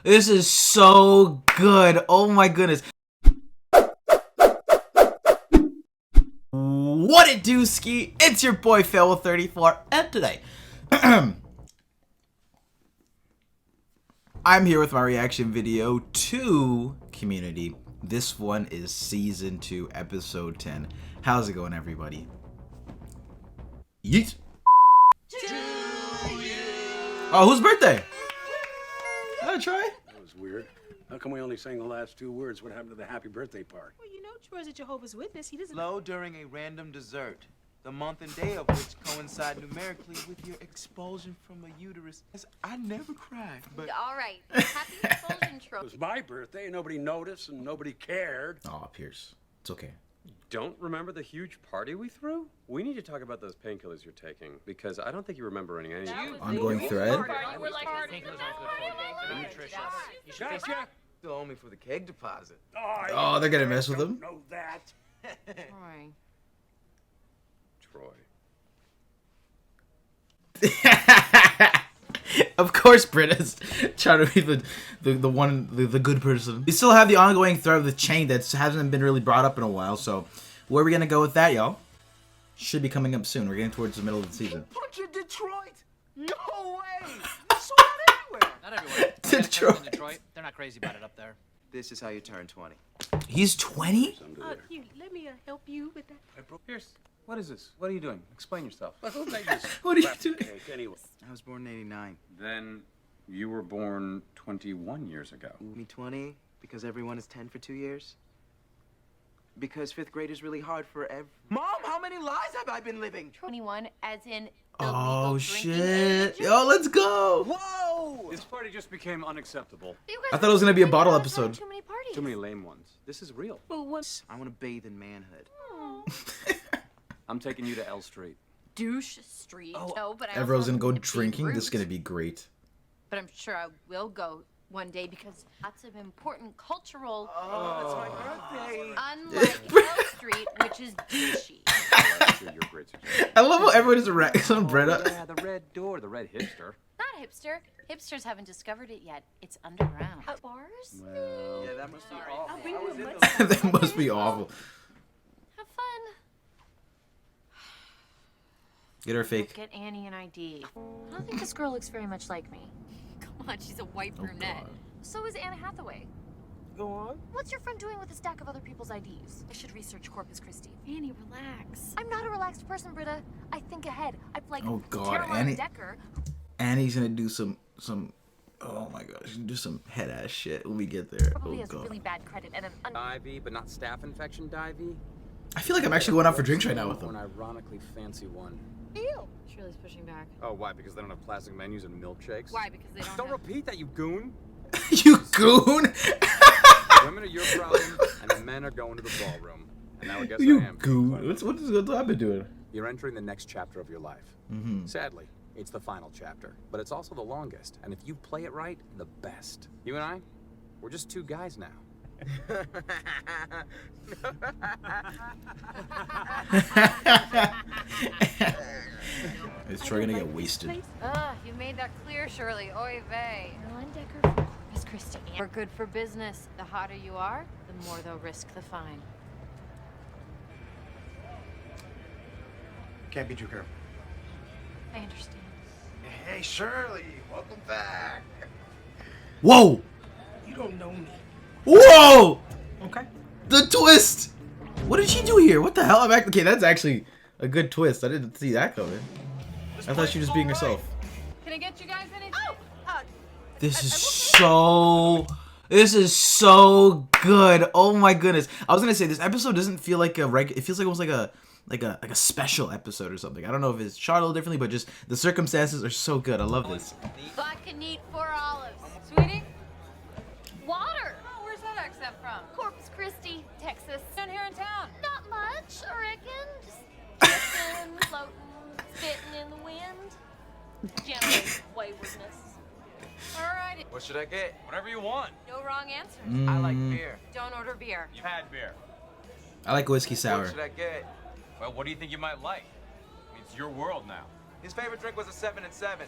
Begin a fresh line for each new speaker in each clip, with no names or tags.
This is so good. Oh my goodness. What it do, Ski? It's your boy Fail34, and today I'm here with my reaction video to Community. This one is season 2, episode 10. How's it going, everybody? Yeet. Oh, whose birthday? Troy?
That was weird. How come we only sang the last 2 words? What happened to the happy birthday part?
Well, you know Troy's a Jehovah's Witness. He doesn't...
Flow during a random dessert, the month and day of which coincide numerically with your expulsion from a uterus. I never cried, but...
All right. Happy expulsion, Troy.
It was my birthday, and nobody noticed, and nobody cared.
Oh, Pierce. It's okay.
Don't remember the huge party we threw? We need to talk about those painkillers you're taking, because I don't think you remember any of them.
Ongoing thread?
Gotcha!
Still owe me for the keg deposit.
Oh, they're gonna mess with him?
Know that.
Troy.
Of course, Britta's trying to be the good person. We still have the ongoing thread of the chain that hasn't been really brought up in a while, so where are we gonna go with that, y'all? Should be coming up soon. We're getting towards the middle of the season.
Bunch of Detroit! No way! I saw it everywhere!
Not everywhere.
Detroit.
In Detroit. They're not crazy about it up there.
This is how you turn 20.
He's 20?
Here, let me help you with that.
Pierce, what is this? What are you doing? Explain yourself.
Who made this
What are you
crap
doing?
cake anyway?
I was born in 89.
Then you were born 21 years ago.
Me 20 because everyone is 10 for 2 years. Because 5th grade is really hard for Mom, how many lies have I been living?
21, as in
Oh,
illegal
shit.
drinking age.
Yo, let's go.
Whoa!
This party just became unacceptable.
You
I
guys
thought it was gonna be a
really
bottle
have
episode.
Too many parties.
Too many lame ones. This is real.
Well, what?
I want to bathe in manhood.
I'm taking you to L Street.
Douche Street.
Oh,
No, but I
Everyone's
also
gonna go
have to be
drinking. This is
rude.
gonna be great.
But I'm sure I will go one day because lots of important cultural.
Oh, it's my birthday.
Unlike L Street, which is douchey.
You're a great suggestion.
I love how everyone is racks on Britta.
Yeah, the red door, the red hipster.
Not hipster. Hipsters haven't discovered it yet. It's underground. Bars?
Well,
Yeah, that must be awful.
I'll bring
I
you
was
a
in
much-
those-
That must be awful.
Have fun.
Get her fake.
Get Annie an ID. I don't think this girl looks very much like me. Come on, she's a white
Oh,
brunette.
God.
So is Anna Hathaway.
Go on.
What's your friend doing with a stack of other people's IDs? I should research Corpus Christi. Annie, relax. I'm not a relaxed person, Britta. I think ahead. I'm like
Oh, God,
Caroline
Annie.
Decker.
Annie's gonna do some. Oh my gosh, she's gonna do some head ass shit when we get there.
Probably
Oh
has
God.
really bad credit and an
divey, but not staph infection divey.
I feel like I'm actually going out for drinks right now with
An
them.
ironically fancy one.
Shirley's pushing back.
Oh, why? Because they don't have plastic menus and milkshakes?
Why? Because they don't
Don't
have...
repeat that, you goon!
You goon!
Women are your problem, and the men are going to the ballroom. And now I guess
You
I am.
goon. What I've been doing?
You're entering the next chapter of your life.
Mm-hmm.
Sadly, it's the final chapter, but it's also the longest. And if you play it right, the best. You and I, we're just 2 guys now.
Is Troy gonna get wasted?
You made that clear, Shirley. Oy vey. Caroline Decker for Corpus Christi. We're good for business. The hotter you are, the more they'll risk the fine.
Can't be too careful.
I understand.
Hey, Shirley, welcome back.
Whoa!
You don't know me.
Whoa!
Okay.
The twist! What did she do here? What the hell? Okay, that's actually a good twist. I didn't see that coming. I thought she was just being herself.
Can I get you guys anything?
This is so good. Oh my goodness. I was gonna say this episode doesn't feel like it feels like almost like a special episode or something. I don't know if it's shot a little differently, but just the circumstances are so good. I love this.
Vodka neat 4 olives. Sweetie? Water. Oh, where's that accent from? Corpus Christi, Texas. Down here in town. Not much, I reckon. Just drifting, floating, spitting in the wind. Generally, waywardness. All right.
What should I get?
Whatever you want.
No wrong answers.
I like beer.
Don't order beer.
You've had beer.
I like whiskey
What
sour.
should I get?
Well, what do you think you might like? I mean, it's your world now.
His favorite drink was a 7 and 7.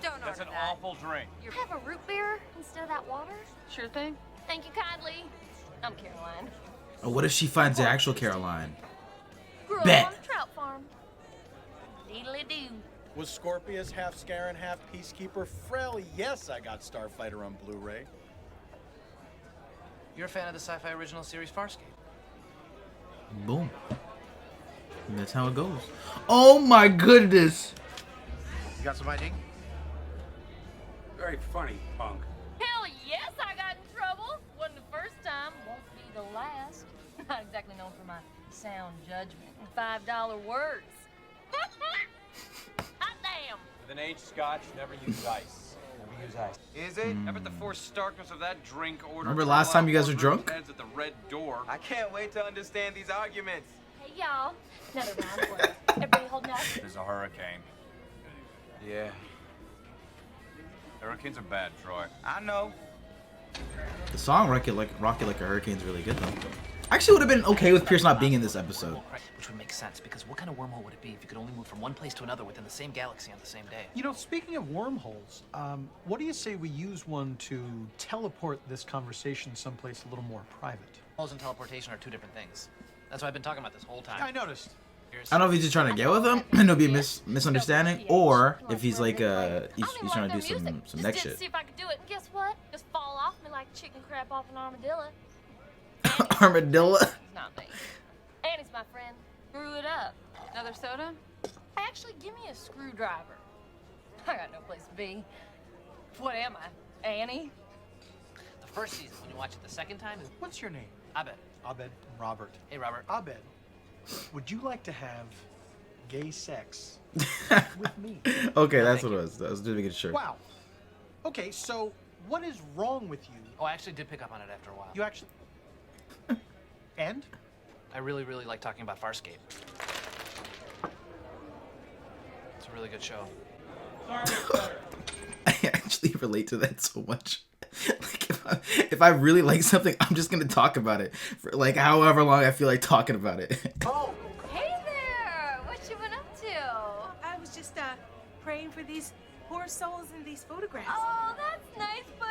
Don't
That's
order
an
that.
awful drink.
You have a root beer instead of that water?
Sure thing.
Thank you kindly. I'm Caroline.
Oh, what if she finds the actual Caroline?
Grew up
Bet.
on a trout farm. Deedly-doo.
Was Scorpius half Scaran, half Peacekeeper? Frel, yes, I got Starfighter on Blu-ray.
You're a fan of the sci-fi original series Farscape.
Boom. And that's how it goes. Oh my goodness.
You got some ID?
Very funny, punk.
Hell yes, I got in trouble. Wasn't the first time, won't be the last. Not exactly known for my sound judgment and $5 words. Hot damn.
With an aged scotch, never use ice. Never use ice. Is it? How about the forced starkness of that drink order?
Remember last time you guys were drunk?
Heads at the red door.
I can't wait to understand these arguments.
Hey y'all, another round for you. Everybody holding up?
There's a hurricane.
Yeah,
Hurricanes are bad, Troy.
I know.
The song Rocket Like a Hurricane is really good though. Actually would have been okay with Pierce not being in this episode.
Which would make sense, because what kind of wormhole would it be if you could only move from one place to another within the same galaxy on the same day?
You know, speaking of wormholes, what do you say we use one to teleport this conversation someplace a little more private?
Wormholes and teleportation are two different things. That's what I've been talking about this whole time.
I noticed.
I don't know if he's just trying to get with him and it'll be a misunderstanding, or if he's like he's trying to do some
Just
next
did
shit.
see if I could do it. And guess what? Just fall off me like chicken crap off an armadillo.
Armadillo.
He's not me. Annie's my friend. Grew it up. Another soda? Actually, give me a screwdriver. I got no place to be. What am I? Annie?
The first season, when you watch it the second time, is
What's your name?
Abed.
Abed and Robert.
Hey, Robert.
Abed, would you like to have gay sex with me?
Okay, that's what it was. I was just making sure.
Wow. Okay, so what is wrong with you?
Oh, I actually did pick up on it after a while.
You actually... And?
I really, really like talking about Farscape. It's a really good show.
I actually relate to that so much. Like if I really like something, I'm just gonna talk about it for like however long I feel like talking about it.
Oh! Hey there! What you been up to?
I was just praying for these poor souls in these photographs.
Oh, that's nice, but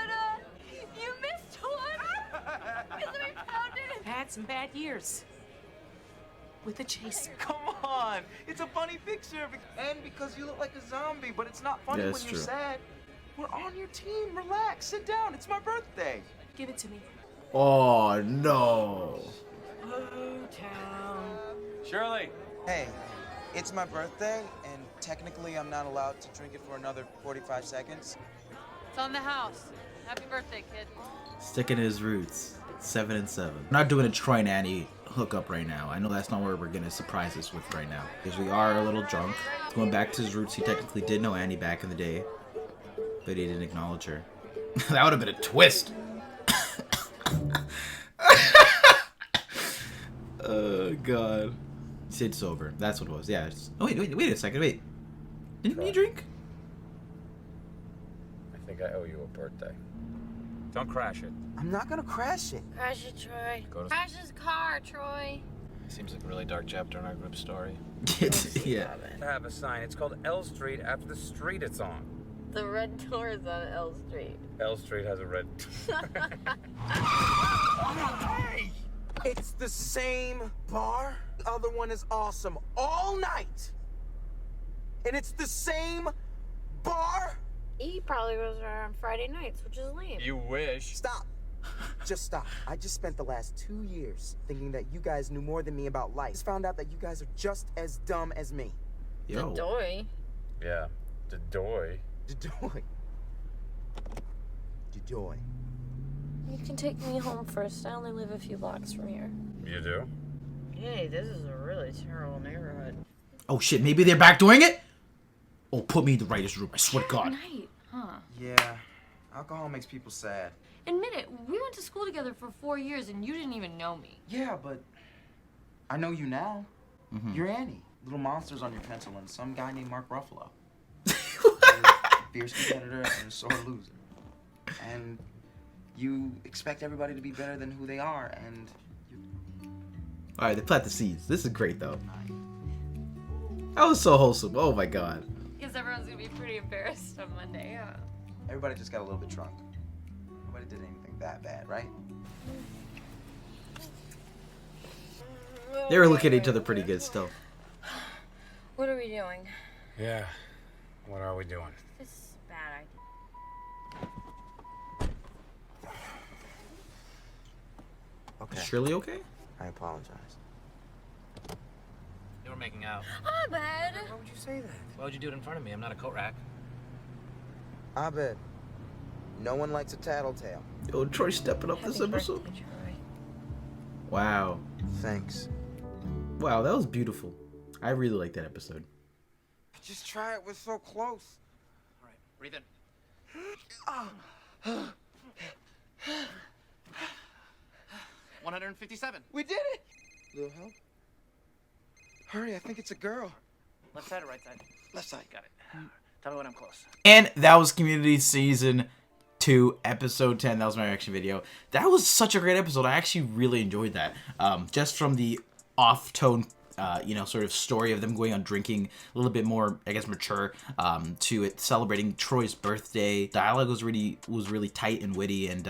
you missed one. Isn't it founded?
Had some bad years with the chaser.
Come on, it's a funny picture, and because you look like a zombie, but it's not funny
Yeah,
when
it's
you're
true.
sad. We're on your team. Relax. Sit down. It's my birthday.
Give it to me.
Oh no.
Shirley.
Hey, it's my birthday, and technically I'm not allowed to drink it for another 45 seconds.
It's on the house. Happy birthday, kid.
Sticking to his roots. 7 and 7. I'm not doing a Troy and Annie hookup right now. I know that's not where we're gonna surprise us with right now. Because we are a little drunk. Going back to his roots, he technically did know Annie back in the day. But he didn't acknowledge her. That would have been a twist. Oh god. Sid sober. That's what it was. Yeah. Oh wait a second. Wait. Didn't you drink?
I think I owe you a birthday. Don't crash it.
I'm not gonna crash it.
Crash it, Troy.
Go to-
Crash his car, Troy.
Seems like a really dark chapter in our group story.
Yeah.
I have a sign. It's called L Street after the street it's on.
The red door is on L Street.
L Street has a red.
It's the same bar. The other one is awesome all night. And it's the same bar.
He probably goes around on Friday nights, which is lame.
You wish.
Stop. Just stop. I just spent the last 2 years thinking that you guys knew more than me about life. Just found out that you guys are just as dumb as me.
Yo.
Doy.
Yeah. The doy.
Dedoy. Dedoy.
You can take me home first. I only live a few blocks from here.
You do?
Hey, this is a really terrible neighborhood.
Oh shit, maybe they're back doing it? Oh, put me in the writer's room, I swear to God.
Night, huh?
Yeah. Alcohol makes people sad.
Admit it, we went to school together for 4 years and you didn't even know me.
Yeah, but I know you now. You're Annie. Little monsters on your pencil and some guy named Mark Ruffalo. Fierce competitor and a sore loser. And you expect everybody to be better than who they are, and
Alright, they plant the seeds. This is great though. That was so wholesome. Oh my god.
Because everyone's gonna be pretty embarrassed on Monday, huh?
Everybody just got a little bit drunk. Nobody did anything that bad, right?
They were looking at each other pretty good still.
What are we doing?
Yeah. What are we doing?
This is a bad idea.
Okay.
Is Shirley okay?
I apologize.
They were making out.
Abed!
Why would you say that?
Why would you do it in front of me? I'm not a coat rack.
Abed, no one likes a tattletale.
Yo, Troy stepping up this episode. Wow.
Thanks.
Wow, that was beautiful. I really like that episode.
Just try it. We're so close.
All right, breathe in. 157.
We did it! Little help? Hurry, I think it's a girl.
Left side or right side?
Left side.
Got it. Tell me when I'm close.
And that was Community Season 2, Episode 10. That was my reaction video. That was such a great episode. I actually really enjoyed that. Just from the off-tone, sort of story of them going on drinking, a little bit more, I guess, mature, to it celebrating Troy's birthday. Dialogue was really tight and witty, and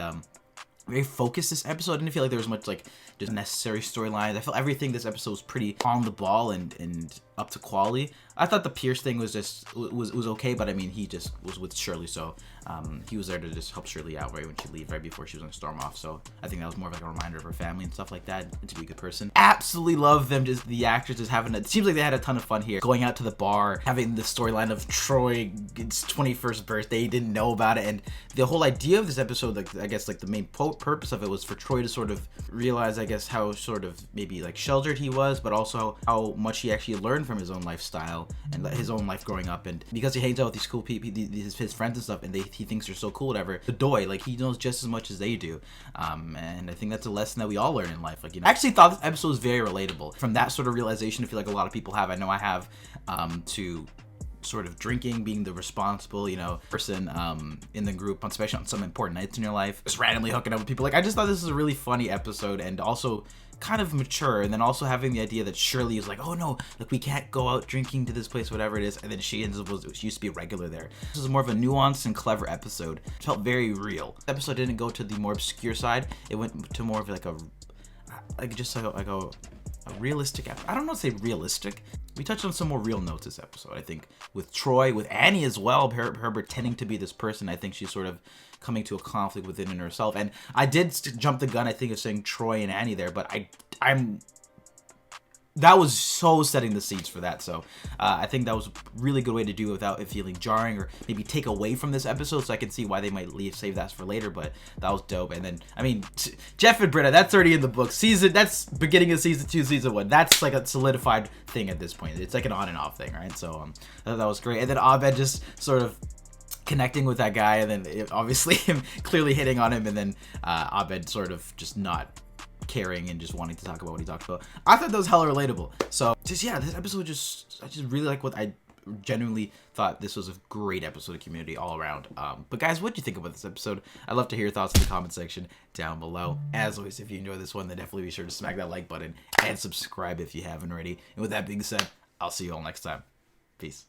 very focused this episode. I didn't feel like there was much like just necessary storylines. I felt everything this episode was pretty on the ball and up to quality. I thought the Pierce thing was just was okay, but I mean he just was with Shirley, so he was there to just help Shirley out right when she leave, right before she was gonna storm off. So I think that was more of like a reminder of her family and stuff like that, and to be a good person. Absolutely love them, just the actors just having it seems like they had a ton of fun here, going out to the bar, having the storyline of Troy, it's 21st birthday, he didn't know about it, and the whole idea of this episode, like I guess like the main purpose of it was for Troy to sort of realize, I guess, how sort of maybe like sheltered he was, but also how much he actually learned from his own lifestyle and his own life growing up, and because he hangs out with these cool people, his friends and stuff, and he thinks they're so cool, whatever. The doy, like he knows just as much as they do, and I think that's a lesson that we all learn in life. Like, I actually thought this episode was very relatable. From that sort of realization, I feel like a lot of people have. I know I have, to sort of drinking, being the responsible, person in the group, especially on some important nights in your life, just randomly hooking up with people. Like, I just thought this was a really funny episode, and also kind of mature, and then also having the idea that Shirley is like, oh no, like we can't go out drinking to this place, whatever it is, and then she ends up, she used to be a regular there. This was more of a nuanced and clever episode. It felt very real. The episode didn't go to the more obscure side. It went to more of like a realistic, I don't know if to say realistic. We touched on some more real notes this episode, I think, with Troy, with Annie as well, her pretending to be this person. I think she's sort of coming to a conflict within herself. And I did jump the gun, I think, of saying Troy and Annie there, but that was so setting the seeds for that. So I think that was a really good way to do it without it feeling jarring or maybe take away from this episode. So I can see why they might save that for later, but that was dope. And then, I mean, Jeff and Britta, that's already in the book. That's beginning of season 2, season 1. That's like a solidified thing at this point. It's like an on and off thing, right? So I thought that was great. And then Abed just sort of connecting with that guy, and then obviously him clearly hitting on him, and then Abed sort of just not caring and just wanting to talk about what he talked about. I thought that was hella relatable. So just, yeah, this episode I just really like what I genuinely thought this was a great episode of Community all around. But guys, what do you think about this episode? I'd love to hear your thoughts in the comment section down below. As always, if you enjoyed this one, then definitely be sure to smack that like button and subscribe if you haven't already. And with that being said, I'll see you all next time. Peace.